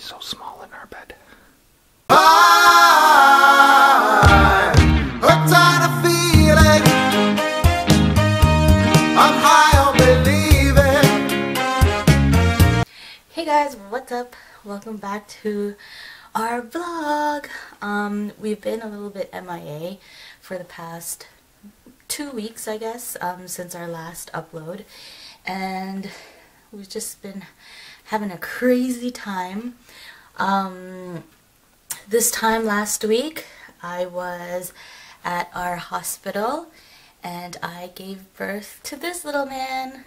so small in our bed. I'm tired of feeling I'm high on believing. Hey guys, what's up? Welcome back to our vlog. We've been a little bit MIA for the past 2 weeks, I guess, since our last upload, and we've just been having a crazy time. This time last week I was at our hospital and I gave birth to this little man.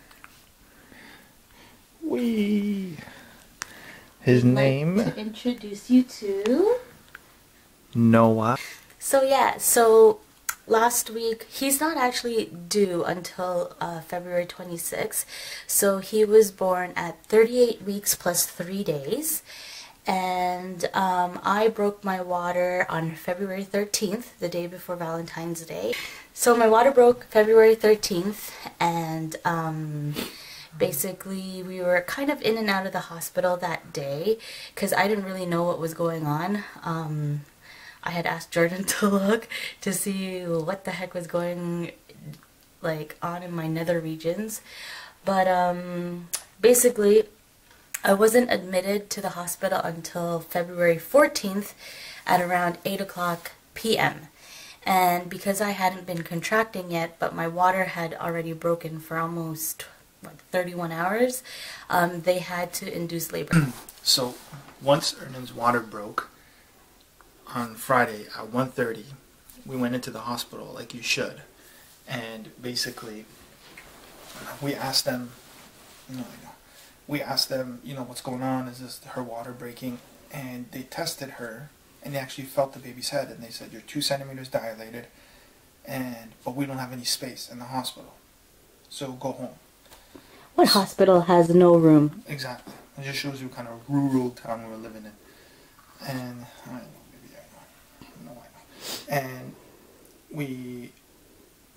His I'd name? like to introduce you to Noah. So last week, he's not actually due until February 26th. So he was born at 38 weeks plus 3 days. And I broke my water on February 13th, the day before Valentine's Day. So my water broke February 13th, and basically we were kind of in and out of the hospital that day because I didn't really know what was going on. I had asked Jordan to look to see what the heck was going on in my nether regions, but basically I wasn't admitted to the hospital until February 14th at around 8 o'clock p.m. And because I hadn't been contracting yet, but my water had already broken for almost 31 hours, they had to induce labor. So once Ernan's water broke on Friday at 1:30, we went into the hospital like you should, and basically we asked them, what's going on? Is this her water breaking? And they tested her, and they actually felt the baby's head, and they said, you're 2 centimeters dilated, but we don't have any space in the hospital, so go home. What hospital has no room? Exactly. It just shows you what kind of rural town we're living in. And I know. And we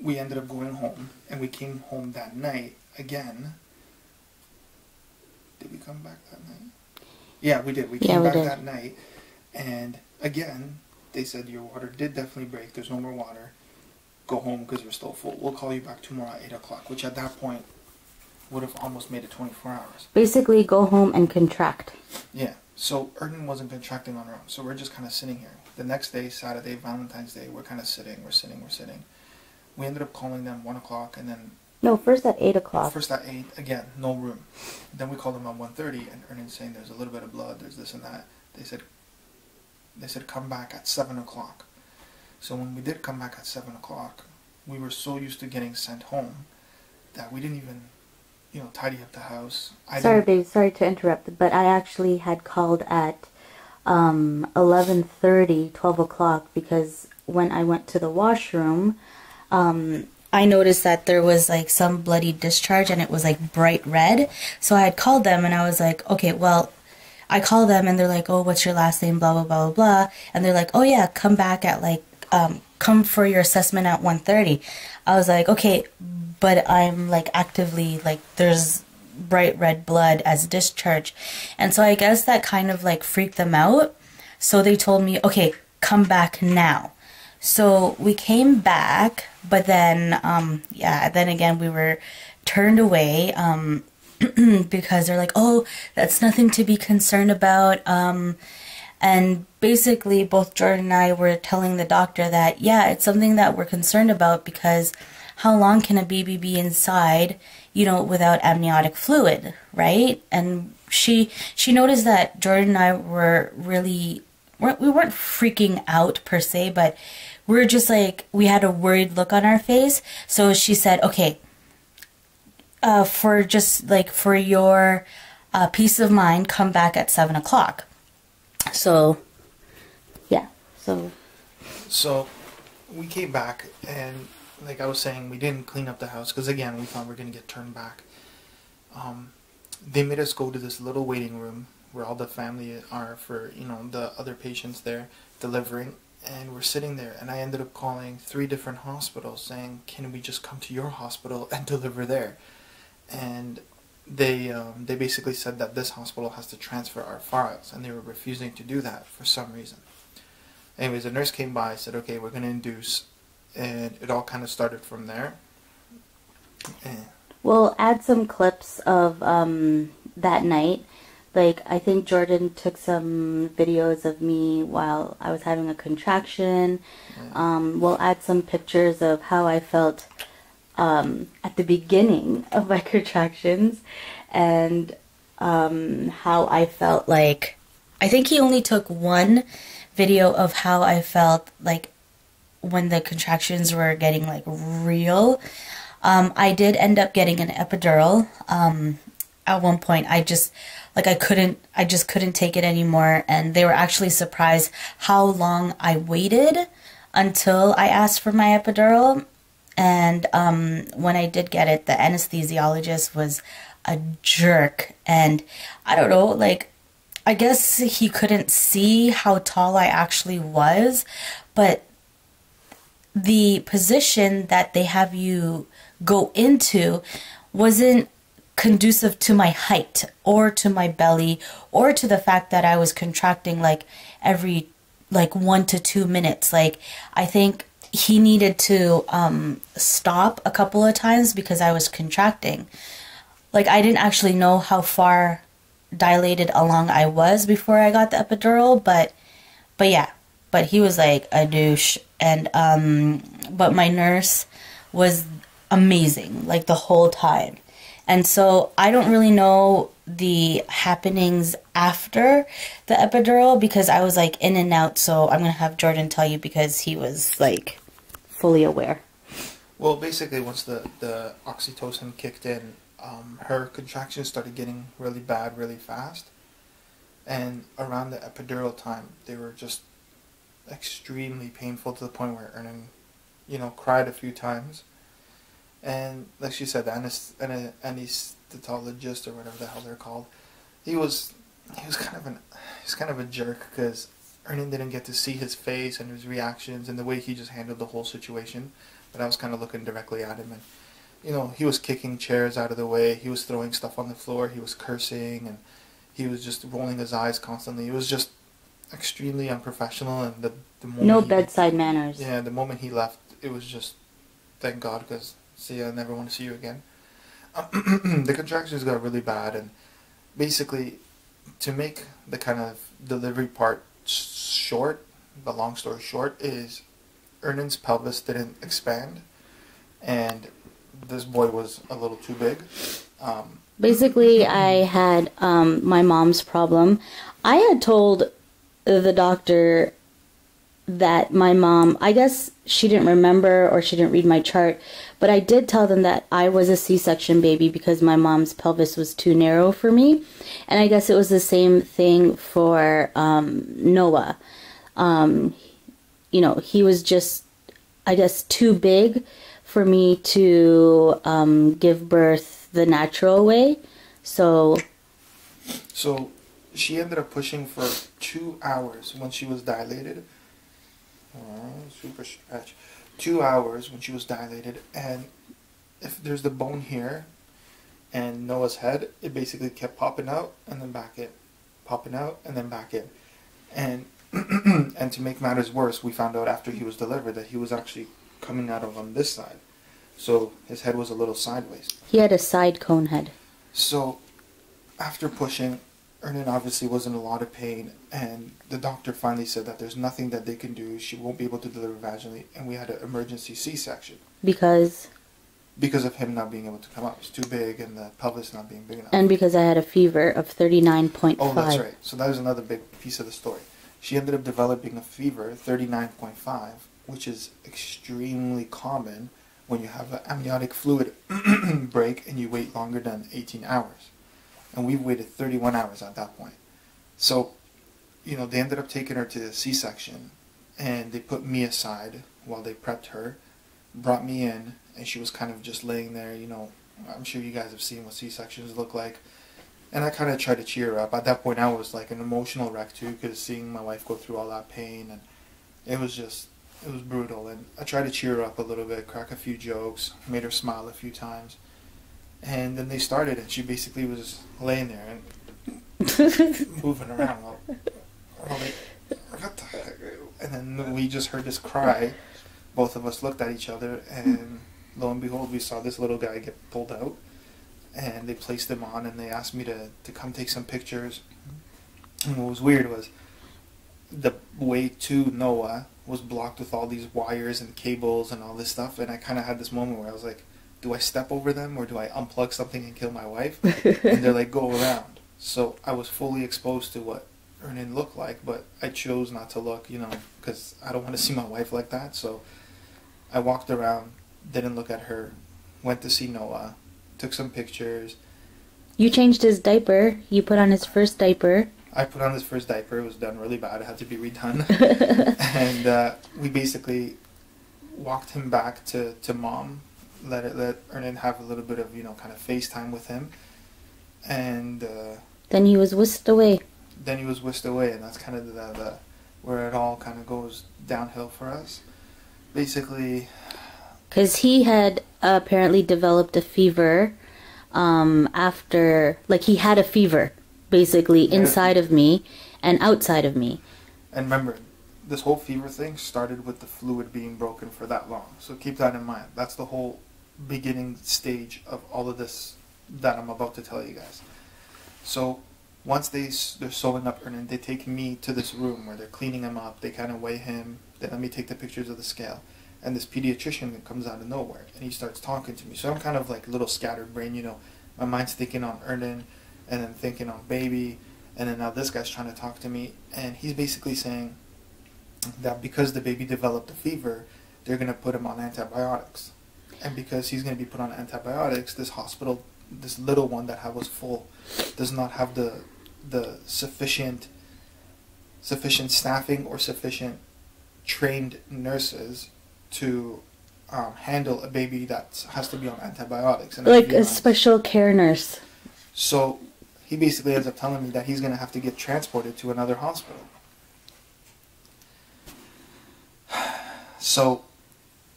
ended up going home, and we came home that night again. Did we come back that night? Yeah, we did. We came back that night, and again, they said your water did definitely break. There's no more water. Go home because we're still full. We'll call you back tomorrow at 8 o'clock, which at that point would have almost made it 24 hours. Basically, go home and contract. Yeah. So Erden wasn't contracting on her own, so we're just kind of sitting here. The next day, Saturday, Valentine's Day, we're kind of sitting. We're sitting. We ended up calling them 1 o'clock, and then... No, first at 8 o'clock. First at 8, again, no room. Then we called them at 1:30, and Ernan's saying there's a little bit of blood, there's this and that. They said come back at 7 o'clock. So when we did come back at 7 o'clock, we were so used to getting sent home that we didn't even, tidy up the house. Sorry, babe, sorry to interrupt, but I actually had called at 11:30, 12 o'clock, because when I went to the washroom, I noticed that there was some bloody discharge, and it was bright red. So I had called them, and I was like, okay, well, I called them, and they're like, oh, what's your last name, blah, blah, blah, blah, blah. And they're like, oh yeah, come back at come for your assessment at 1:30. I was like, okay, but I'm actively there's bright red blood as discharge. And so I guess that kind of freaked them out. So they told me, okay, come back now. So we came back, but then, then again we were turned away because they're like, oh, that's nothing to be concerned about. And basically both Jordan and I were telling the doctor that, yeah, it's something that we're concerned about because how long can a baby be inside, without amniotic fluid, right? And she noticed that Jordan and I were we weren't freaking out per se, but we were just we had a worried look on our face. So she said, okay, for your peace of mind, come back at 7 o'clock. So, yeah, So we came back, and like I was saying, we didn't clean up the house because, again, we thought we were going to get turned back. They made us go to this little waiting room where all the family are for, the other patients there delivering, and we're sitting there, and I ended up calling 3 different hospitals saying, can we just come to your hospital and deliver there? And they basically said that this hospital has to transfer our files, and they were refusing to do that for some reason. Anyways, the nurse came by, said, okay, we're going to induce, and it all kind of started from there. And We'll add some clips of that night. Like, I think Jordan took some videos of me while I was having a contraction. We'll add some pictures of how I felt at the beginning of my contractions, and how I felt like, I think he only took one video of how I felt like when the contractions were getting like real. I did end up getting an epidural. At one point, I just couldn't take it anymore, and they were actually surprised how long I waited until I asked for my epidural. And when I did get it, the anesthesiologist was a jerk, and I don't know, like, I guess he couldn't see how tall I actually was, but the position that they have you go into wasn't conducive to my height or to my belly or to the fact that I was contracting like every 1 to 2 minutes. Like, I think he needed to stop a couple of times because I was contracting. Like, I didn't actually know how far dilated along I was before I got the epidural, but yeah, but he was like a douche. And but my nurse was amazing, like, the whole time. And so I don't really know the happenings after the epidural because I was like in and out. So I'm going to have Jordan tell you because he was like fully aware. well, basically, once the oxytocin kicked in, her contractions started getting really bad, really fast. And around the epidural time, they were just extremely painful to the point where Ernan, cried a few times. And like she said, the anesthetologist, or whatever the hell they're called, he was kind of a jerk because Ernan didn't get to see his face and his reactions and the way he just handled the whole situation. But I was kind of looking directly at him, and he was kicking chairs out of the way, he was throwing stuff on the floor, he was cursing, and he was just rolling his eyes constantly. It was just extremely unprofessional, and the moment no bedside manners. Yeah, the moment he left, it was just, thank God, because see, I never want to see you again. The contractions got really bad, and basically, to make the kind of delivery part short, the long story short, is Ernan's pelvis didn't expand, and this boy was a little too big. Basically, I had my mom's problem. I had told the doctor that my mom, I guess she didn't remember or she didn't read my chart, but I did tell them that I was a C-section baby because my mom's pelvis was too narrow for me. And I guess it was the same thing for Noah. He was just, I guess, too big for me to give birth the natural way. So she ended up pushing for 2 hours when she was dilated. Super stretch. 2 hours when she was dilated, and if there's the bone here and Noah's head, it basically kept popping out and then back in, popping out and then back in, and and to make matters worse, we found out after he was delivered that he was actually coming out of on this side, so his head was a little sideways. He had a side cone head. So after pushing, Ernan obviously was in a lot of pain, and the doctor finally said that there's nothing that they can do. She won't be able to deliver vaginally, and we had an emergency C-section. Because of him not being able to come up. It's too big, and the pelvis not being big enough. And because I had a fever of 39.5. Oh, that's right. So that was another big piece of the story. She ended up developing a fever, 39.5, which is extremely common when you have an amniotic fluid break and you wait longer than 18 hours. And we waited 31 hours at that point. So, they ended up taking her to the C-section, and they put me aside while they prepped her, brought me in, and she was kind of just laying there, I'm sure you guys have seen what C-sections look like. And I kind of tried to cheer her up. At that point, I was like an emotional wreck too, because seeing my wife go through all that pain, and it was brutal. And I tried to cheer her up a little bit, crack a few jokes, made her smile a few times. And then they started, and she basically was laying there and moving around. We're like, what the heck? And then we just heard this cry. Both of us looked at each other, and lo and behold, we saw this little guy get pulled out. And they placed him on, and they asked me to come take some pictures. And what was weird was the way to Noah was blocked with all these wires and cables and all this stuff. And I kind of had this moment where I was like, do I step over them or do I unplug something and kill my wife? And they're like, go around. So I was fully exposed to what Ernan looked like, but I chose not to look, you know, because I don't want to see my wife like that. So I walked around, didn't look at her, went to see Noah, took some pictures. You changed his diaper. You put on his first diaper. I put on his first diaper. It was done really bad. It had to be redone. And we basically walked him back to mom. Let Ernan have a little bit of, you know, kind of FaceTime with him. And then he was whisked away. Then he was whisked away, and that's kind of the where it all kind of goes downhill for us. Basically, because he had apparently developed a fever after, like, he had a fever, basically, inside of me and outside of me. And remember, this whole fever thing started with the fluid being broken for that long. So keep that in mind. That's the whole beginning stage of all of this that I'm about to tell you guys. So once they're sewing up Ernan, they take me to this room where they're cleaning him up. They kind of weigh him. They let me take the pictures of the scale. And this pediatrician comes out of nowhere, and he starts talking to me. So I'm kind of like a little scattered brain, you know. My mind's thinking on Ernan, and then thinking on baby, and then now this guy's trying to talk to me. And he's basically saying that because the baby developed a fever, they're going to put him on antibiotics. And because he's going to be put on antibiotics, this hospital, this little one that was full, does not have the sufficient staffing or sufficient trained nurses to handle a baby that has to be on antibiotics. And like a special care nurse. So he basically ends up telling me that he's going to have to get transported to another hospital. So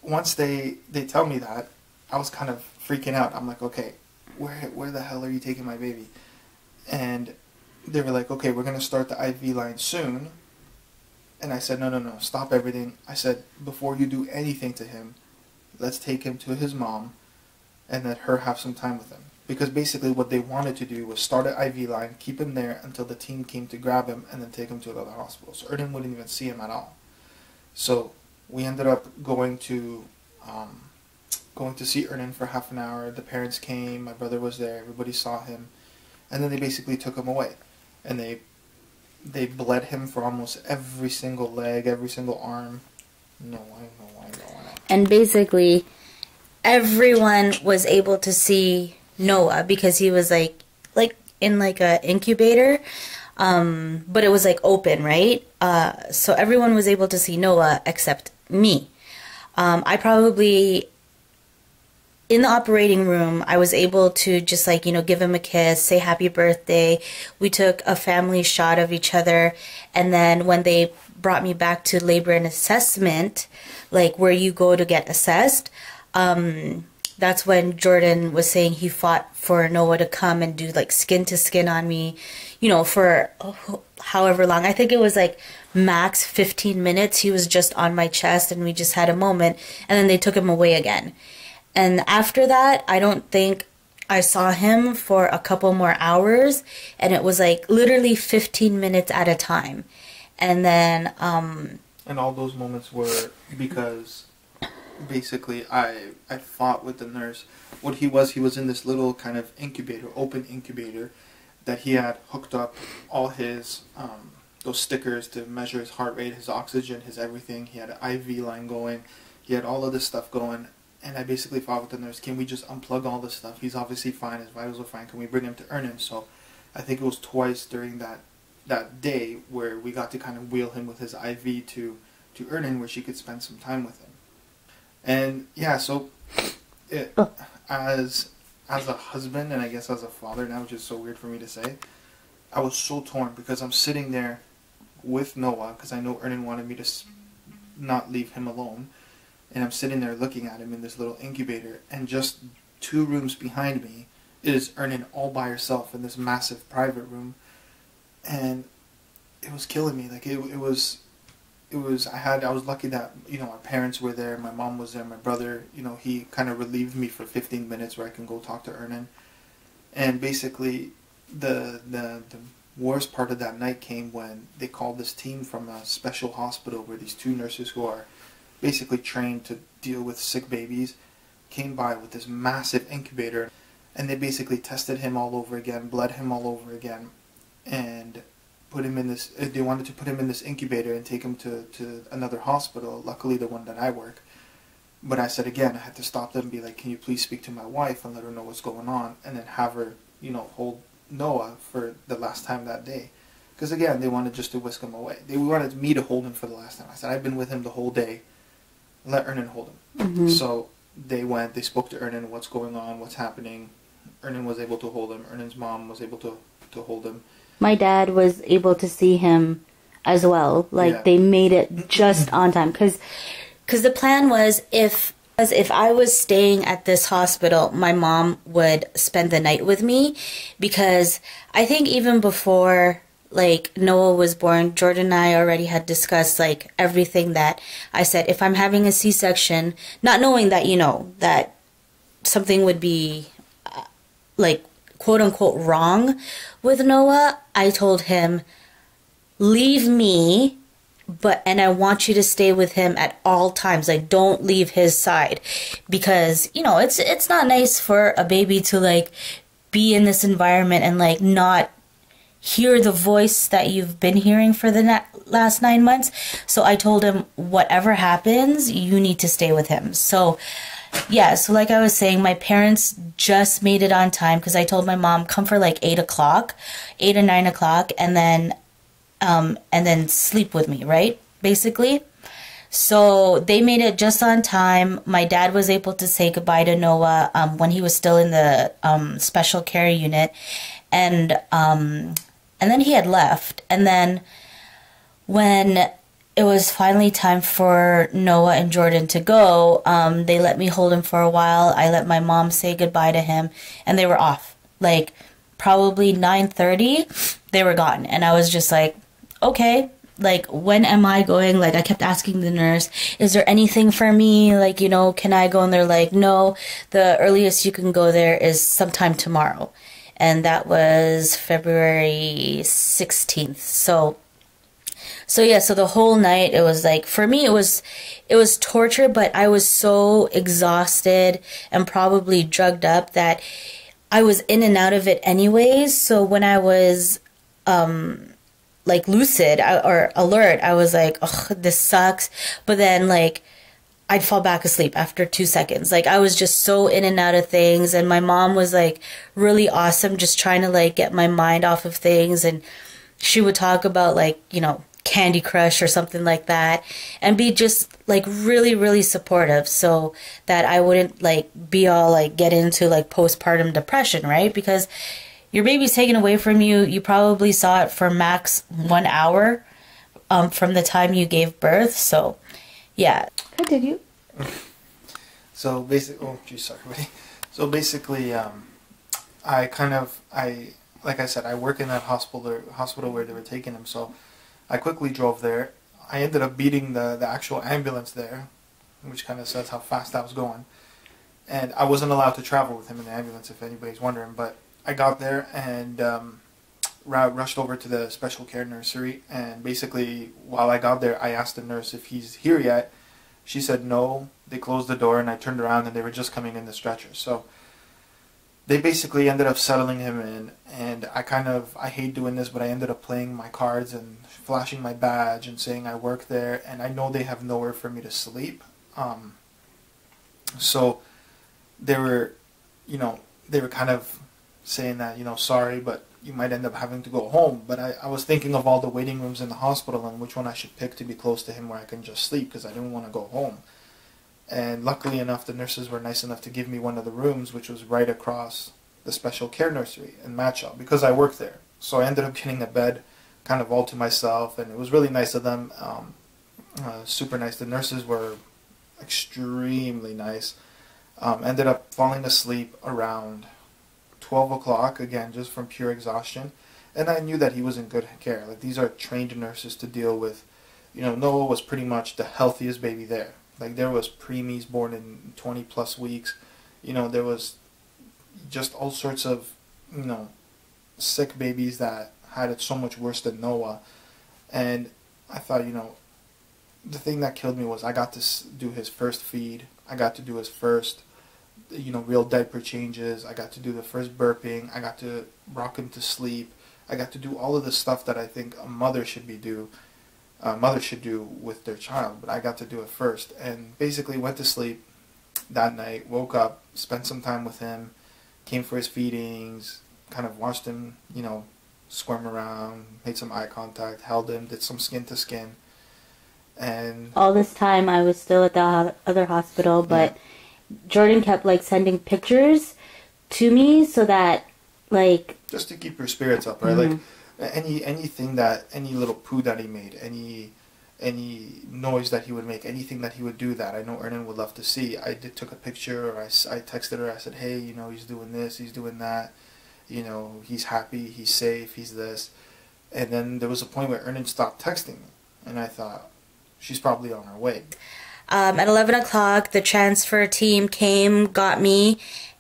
once they tell me that, I was kind of freaking out. I'm like, okay, where the hell are you taking my baby? And they were like, okay, we're going to start the IV line soon. And I said, no, stop everything. I said, before you do anything to him, let's take him to his mom and let her have some time with him. Because basically what they wanted to do was start an IV line, keep him there until the team came to grab him, and then take him to another hospital. So Erdan wouldn't even see him at all. So we ended up going to see Erdan for half an hour. The parents came, my brother was there, everybody saw him, and then they basically took him away. And they bled him for almost every single leg, every single arm. No. And basically, everyone was able to see Noah because he was like in like a incubator, but it was like open, right? So everyone was able to see Noah except me. I probably, in the operating room, I was able to just like, give him a kiss, say happy birthday. We took a family shot of each other. And then when they brought me back to labor and assessment, like where you go to get assessed, that's when Jordan was saying he fought for Noah to come and do like skin to skin on me, for however long. I think it was like max 15 minutes. He was just on my chest and we just had a moment, and then they took him away again. And after that, I don't think I saw him for a couple more hours, and it was like literally 15 minutes at a time. And then and all those moments were because basically I fought with the nurse. What he was in this little kind of incubator, open incubator, that he had hooked up all his those stickers to measure his heart rate, his oxygen, his everything. He had an IV line going. He had all of this stuff going. And I basically fought with the nurse, can we just unplug all this stuff? He's obviously fine, his vitals are fine, can we bring him to Ernan? So I think it was twice during that day where we got to kind of wheel him with his IV to Ernan, where she could spend some time with him. And yeah, so as a husband, and I guess as a father now, which is so weird for me to say, I was so torn because I'm sitting there with Noah, because I know Ernan wanted me to not leave him alone. And I'm sitting there looking at him in this little incubator, and just 2 rooms behind me is Ernan all by herself in this massive private room, and it was killing me. Like it was. I was lucky that, you know, our parents were there, my mom was there, my brother, you know, he kind of relieved me for 15 minutes where I can go talk to Ernan. And basically, the worst part of that night came when they called this team from a special hospital where these two nurses who are basically trained to deal with sick babies came by with this massive incubator, and they basically tested him all over again, bled him all over again, and put him in this. They wanted to put him in this incubator and take him to another hospital. Luckily, the one that I work. But I said again, I had to stop them and be like, "Can you please speak to my wife and let her know what's going on, and then have her, you know, hold Noah for the last time that day." Because again, they wanted just to whisk him away. They wanted me to hold him for the last time. I said, "I've been with him the whole day. Let Ernan hold him." Mm-hmm. So they went. They spoke to Ernan. What's going on? What's happening? Ernan was able to hold him. Ernan's mom was able to hold him. My dad was able to see him as well. Like, Yeah. they made it just on time. Because the plan was if I was staying at this hospital, my mom would spend the night with me. Because I think even before, like, Noah was born, Jordan and I already had discussed, like, everything that I said. If I'm having a C-section, not knowing that, you know, that something would be, like, quote-unquote wrong with Noah, I told him, leave me, and I want you to stay with him at all times. Like, don't leave his side. Because, you know, it's not nice for a baby to, like, be in this environment and, like, not hear the voice that you've been hearing for the last 9 months. So I told him, whatever happens, you need to stay with him. So yeah, so like I was saying, my parents just made it on time because I told my mom, come for like 8 o'clock, 8 or 9 o'clock, and then sleep with me, right? Basically. So they made it just on time. My dad was able to say goodbye to Noah when he was still in the special care unit, and then he had left. And then when it was finally time for Noah and Jordan to go, they let me hold him for a while. I let my mom say goodbye to him, and they were off. Like, probably 9:30, they were gone. And I was just like, okay, like, when am I going? Like, I kept asking the nurse, is there anything for me? Like, you know, can I go? And they're like, no, the earliest you can go there is sometime tomorrow. And that was February 16th. So yeah, so the whole night, it was like, for me, it was torture, but I was so exhausted and probably drugged up that I was in and out of it anyways. So when I was, like, lucid or alert, I was like, oh, this sucks. But then, like, I'd fall back asleep after 2 seconds. Like, I was just so in and out of things. And my mom was, like, really awesome, just trying to, like, get my mind off of things. And she would talk about, like, you know, Candy Crush or something like that, and be just, like, really, really supportive so that I wouldn't, like, be all, like, get into, like, postpartum depression, right? Because your baby's taken away from you. You probably saw it for max 1 hour from the time you gave birth. So, yeah. Continue. So basically, oh geez, sorry, buddy. So basically, like I said, I work in that hospital where they were taking him. So I quickly drove there. I ended up beating the actual ambulance there, which kind of says how fast I was going. And I wasn't allowed to travel with him in the ambulance, if anybody's wondering. But I got there and rushed over to the special care nursery. And basically, while I got there, I asked the nurse if he's here yet. She said no. They closed the door, and I turned around, and they were just coming in the stretcher. So they basically ended up settling him in, and I hate doing this, but I ended up playing my cards and flashing my badge and saying I work there, and I know they have nowhere for me to sleep. So they were kind of saying that, sorry, but you might end up having to go home. But I was thinking of all the waiting rooms in the hospital and which one I should pick to be close to him where I can just sleep, because I didn't want to go home. And luckily enough, the nurses were nice enough to give me one of the rooms, which was right across the special care nursery in Matchall, because I worked there. So I ended up getting a bed kind of all to myself, and it was really nice of them, super nice. The nurses were extremely nice. Ended up falling asleep around 12 o'clock, again, just from pure exhaustion. And I knew that he was in good care. Like, these are trained nurses to deal with. You know, Noah was pretty much the healthiest baby there. Like, there was preemies born in 20 plus weeks. You know, there was just all sorts of, you know, sick babies that had it so much worse than Noah. And I thought, you know, the thing that killed me was I got to do his first feed. I got to do his first, you know, real diaper changes. I got to do the first burping. I got to rock him to sleep. I got to do all of the stuff that I think a mother should do with their child. But I got to do it first. And basically went to sleep that night, woke up, spent some time with him, came for his feedings, kind of watched him, you know, squirm around, made some eye contact, held him, did some skin to skin. And all this time I was still at the other hospital, but Jordan kept like sending pictures to me so that like just to keep your spirits up, right? Like anything that any little poo that he made, any noise that he would make, anything that he would do that I know Ernan would love to see. I took a picture, or I texted her. I said, hey, you know, he's doing this, he's doing that. You know, he's happy, he's safe, he's this. And then there was a point where Ernan stopped texting me. And I thought, she's probably on her way. At 11 o'clock, the transfer team came, got me,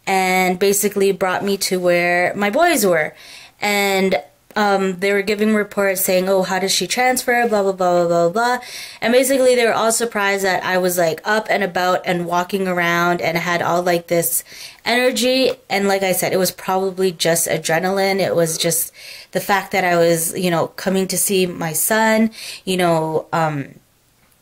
and basically brought me to where my boys were. And they were giving reports saying, oh, how does she transfer, blah, blah, blah, blah, blah, blah. And basically they were all surprised that I was like up and about and walking around and had all like this energy. And like I said, it was probably just adrenaline. It was just the fact that I was, you know, coming to see my son, you know,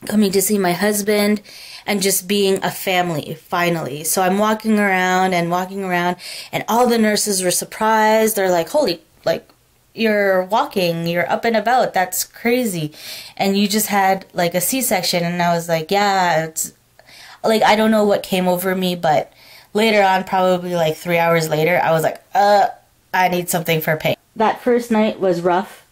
coming to see my husband, and just being a family, finally. So I'm walking around, and all the nurses were surprised. They're like, holy, like, you're walking, you're up and about, that's crazy. And you just had like a C-section. And I was like, yeah, it's like, I don't know what came over me, but later on, probably like 3 hours later, I was like, I need something for pain. That first night was rough.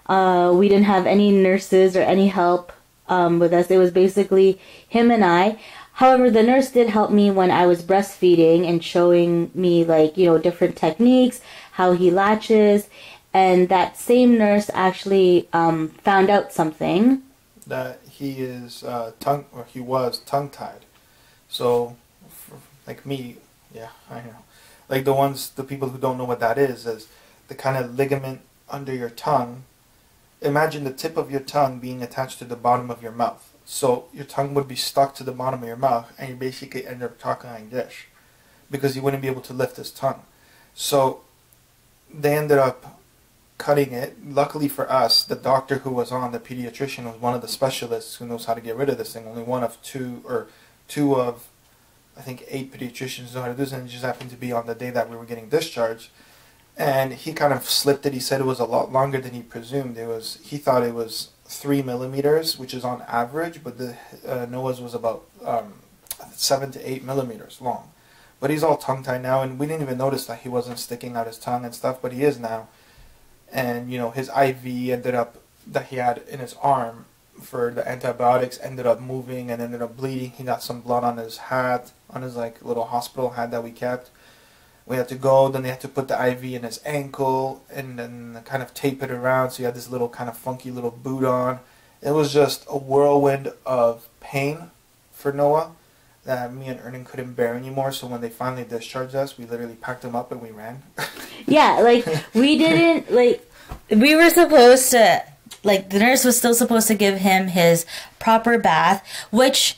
We didn't have any nurses or any help with us. It was basically him and I. However, the nurse did help me when I was breastfeeding and showing me, like, you know, different techniques, how he latches. And that same nurse actually found out something. That he is he was tongue-tied. So, like me, yeah, I know. Like the people who don't know what that is the kind of ligament under your tongue. Imagine the tip of your tongue being attached to the bottom of your mouth. So your tongue would be stuck to the bottom of your mouth, and you basically end up talking like this, because you wouldn't be able to lift his tongue. So they ended up cutting it. Luckily for us, the doctor who was on, the pediatrician, was one of the specialists who knows how to get rid of this thing. Only one of two of, I think, 8 pediatricians know how to do this, and it just happened to be on the day that we were getting discharged. And he kind of slipped it. He said it was a lot longer than he presumed. He thought it was 3 millimeters, which is on average, but Noah's was about 7 to 8 millimeters long. But he's all tongue-tied now, and we didn't even notice that he wasn't sticking out his tongue and stuff, but he is now. And, you know, his IV that he had in his arm for the antibiotics ended up moving and ended up bleeding. He got some blood on his hat, on his, like, little hospital hat that we kept. We had to go, then they had to put the IV in his ankle and then kind of tape it around, so he had this little kind of funky little boot on. It was just a whirlwind of pain for Noah that me and Ernan couldn't bear anymore. So when they finally discharged us, we literally packed him up and we ran. Yeah, like, we didn't, like, we were supposed to, like, the nurse was still supposed to give him his proper bath, which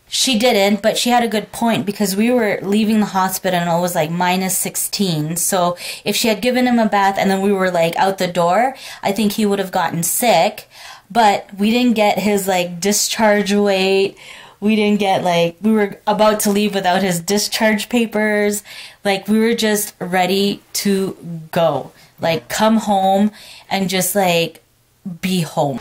she didn't, but she had a good point, because we were leaving the hospital and it was like -16. So if she had given him a bath and then we were like out the door, I think he would have gotten sick. But we didn't get his like discharge weight. We didn't get like, we were about to leave without his discharge papers. Like, we were just ready to go. Like, come home and just like be home.